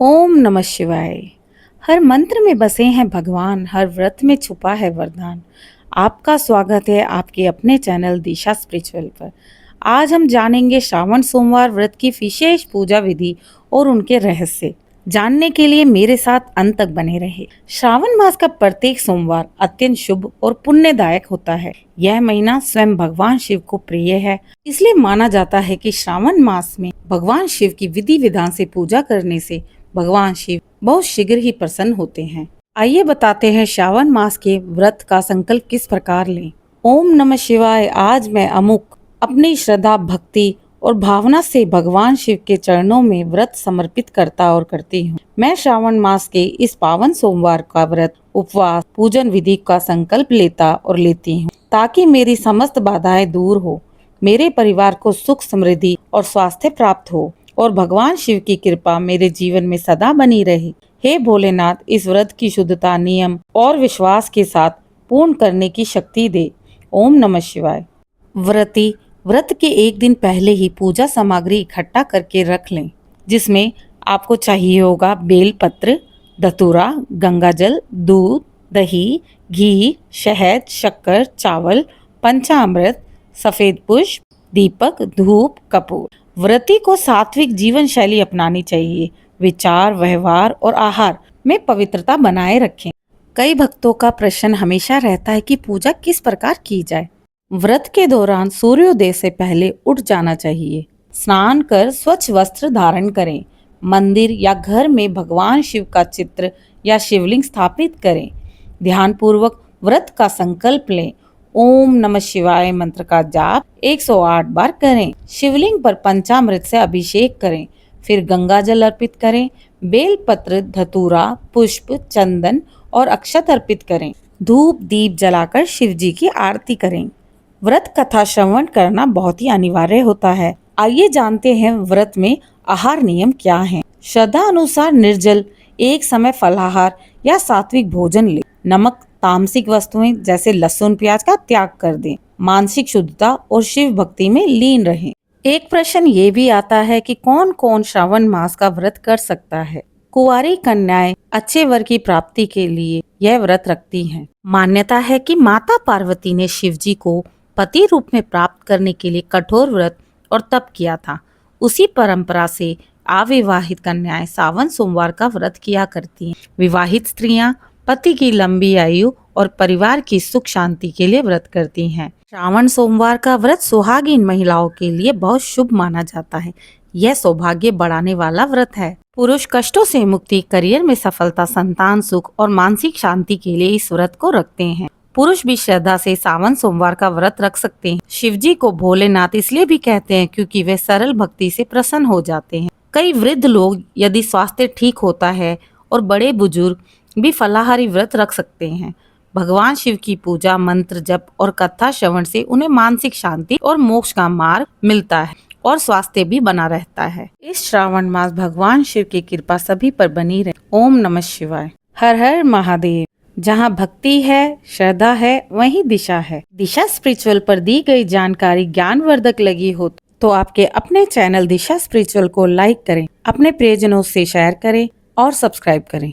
ओम नमः शिवाय। हर मंत्र में बसे हैं भगवान, हर व्रत में छुपा है वरदान। आपका स्वागत है आपके अपने चैनल दिशा स्पिरिचुअल पर। आज हम जानेंगे श्रावण सोमवार व्रत की विशेष पूजा विधि और उनके रहस्य। जानने के लिए मेरे साथ अंत तक बने रहे। श्रावण मास का प्रत्येक सोमवार अत्यंत शुभ और पुण्यदायक होता है। यह महीना स्वयं भगवान शिव को प्रिय है, इसलिए माना जाता है कि श्रावण मास में भगवान शिव की विधि विधान से पूजा करने से भगवान शिव बहुत शीघ्र ही प्रसन्न होते हैं। आइए बताते हैं श्रावण मास के व्रत का संकल्प किस प्रकार लें। ओम नमः शिवाय। आज मैं अमुक अपनी श्रद्धा, भक्ति और भावना से भगवान शिव के चरणों में व्रत समर्पित करता और करती हूँ। मैं श्रावण मास के इस पावन सोमवार का व्रत, उपवास, पूजन विधि का संकल्प लेता और लेती हूँ ताकि मेरी समस्त बाधाएं दूर हो, मेरे परिवार को सुख, समृद्धि और स्वास्थ्य प्राप्त हो और भगवान शिव की कृपा मेरे जीवन में सदा बनी रहे। हे भोलेनाथ, इस व्रत की शुद्धता, नियम और विश्वास के साथ पूर्ण करने की शक्ति दे। ओम नमः शिवाय। व्रत के एक दिन पहले ही पूजा सामग्री इकट्ठा करके रख लें, जिसमें आपको चाहिए होगा बेल पत्र, धतूरा, गंगाजल, दूध, दही, घी, शहद, शक्कर, चावल, पंचामृत, सफेद पुष्प, दीपक, धूप, कपूर। व्रती को सात्विक जीवन शैली अपनानी चाहिए। विचार, व्यवहार और आहार में पवित्रता बनाए रखें। कई भक्तों का प्रश्न हमेशा रहता है कि पूजा किस प्रकार की जाए। व्रत के दौरान सूर्योदय से पहले उठ जाना चाहिए। स्नान कर स्वच्छ वस्त्र धारण करें। मंदिर या घर में भगवान शिव का चित्र या शिवलिंग स्थापित करें। ध्यान पूर्वक व्रत का संकल्प लें। ओम नमः शिवाय मंत्र का जाप 108 बार करें। शिवलिंग पर पंचामृत से अभिषेक करें। फिर गंगा जल अर्पित करें। बेल पत्र, धतूरा, पुष्प, चंदन और अक्षत अर्पित करें। धूप दीप जलाकर शिव जी की आरती करें। व्रत कथा श्रवण करना बहुत ही अनिवार्य होता है। आइए जानते हैं व्रत में आहार नियम क्या हैं। श्रद्धा अनुसार निर्जल, एक समय फलाहार या सात्विक भोजन ले। नमक, तामसिक वस्तुएं जैसे लहसुन, प्याज का त्याग कर दें। मानसिक शुद्धता और शिव भक्ति में लीन रहें। एक प्रश्न ये भी आता है कि कौन कौन श्रावण मास का व्रत कर सकता है। कुंवारी कन्याएं अच्छे वर की प्राप्ति के लिए यह व्रत रखती हैं। मान्यता है कि माता पार्वती ने शिव जी को पति रूप में प्राप्त करने के लिए कठोर व्रत और तप किया था। उसी परंपरा से अविवाहित कन्याएं सावन सोमवार का व्रत किया करती हैं। विवाहित स्त्रियां पति की लंबी आयु और परिवार की सुख शांति के लिए व्रत करती हैं। श्रावण सोमवार का व्रत सुहागिन महिलाओं के लिए बहुत शुभ माना जाता है। यह सौभाग्य बढ़ाने वाला व्रत है। पुरुष कष्टों से मुक्ति, करियर में सफलता, संतान सुख और मानसिक शांति के लिए इस व्रत को रखते हैं। पुरुष भी श्रद्धा से सावन सोमवार का व्रत रख सकते हैं। शिव जी को भोलेनाथ इसलिए भी कहते हैं क्योंकि वे सरल भक्ति से प्रसन्न हो जाते हैं। कई वृद्ध लोग, यदि स्वास्थ्य ठीक होता है, और बड़े बुजुर्ग भी फलाहारी व्रत रख सकते हैं। भगवान शिव की पूजा, मंत्र जप और कथा श्रवण से उन्हें मानसिक शांति और मोक्ष का मार्ग मिलता है और स्वास्थ्य भी बना रहता है। इस श्रावण मास भगवान शिव की कृपा सभी पर बनी रहे। ओम नमः शिवाय। हर हर महादेव। जहाँ भक्ति है, श्रद्धा है, वहीं दिशा है। दिशा स्पिरिचुअल पर दी गई जानकारी ज्ञानवर्धक लगी हो तो आपके अपने चैनल दिशा स्पिरिचुअल को लाइक करें, अपने प्रियजनों से शेयर करें और सब्सक्राइब करें।